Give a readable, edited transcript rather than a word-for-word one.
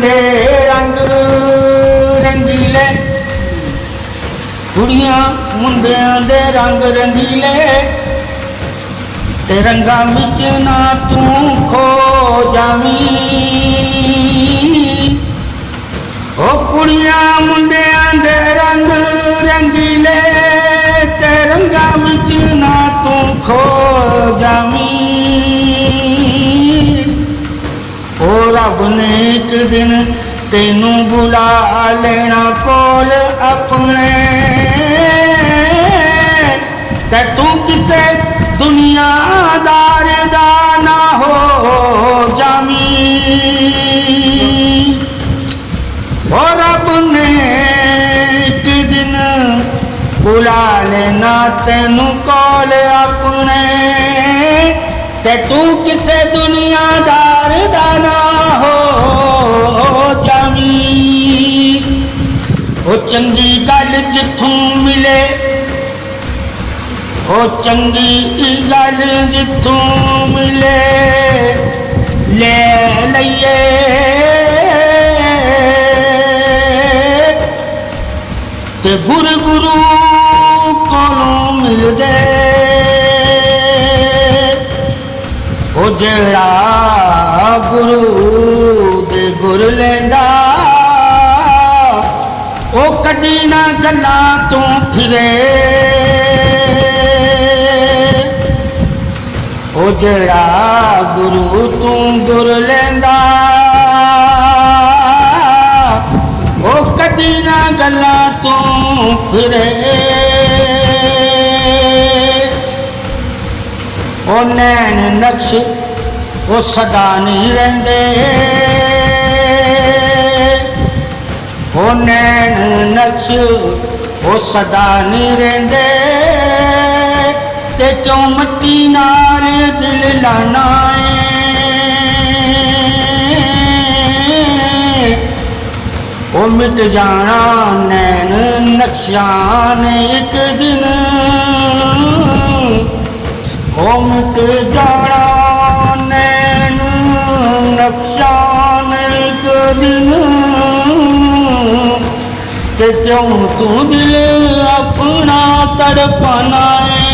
दे रंग रंगीले, कुड़ियां मुंडियां दे रंग रंगीले, ते रंगां विच ना तू खो जावी। ओ कुड़ियां मुंडियां दे रंग रंगीले, ते रंगां विच ना तू खो जावी। ओ रब ने एक दिन तेनू बुला लेना कोल अपने, ते तू किसे दुनियादार दा ना हो जावी। ओ रब ने एक दिन बुला लेना तेनू कोल अपने, ते तू किसे दुनियादार दा ना हो जावी। ओ चंगी गल जिथों मिले, ओ चंगी गल जिथों मिले ले लइए, ते गुरु गुरु कोलों मिलदे। ओ जेड़ा गुरु दे गुर लेंदा, ओ कदी ना गल्लां तों फिरे। ओ जेड़ा गुरु तू गुर लेंदा, ओ कदी ना गल्लां तों फिरे। ओ नैन नक्श ओ सदा नहीं रहिंदे, ओ नैन नक्श ओ सदा नहीं रहिंदे, ते क्यों मट्टी नाल दिल लाना है। ओ मिट जाना नैन नक्शां ने एक दिन, ओ मिट जाना नैन नक्शां ने एक दिन, ते क्यों तू दिल अपना तड़पाना है।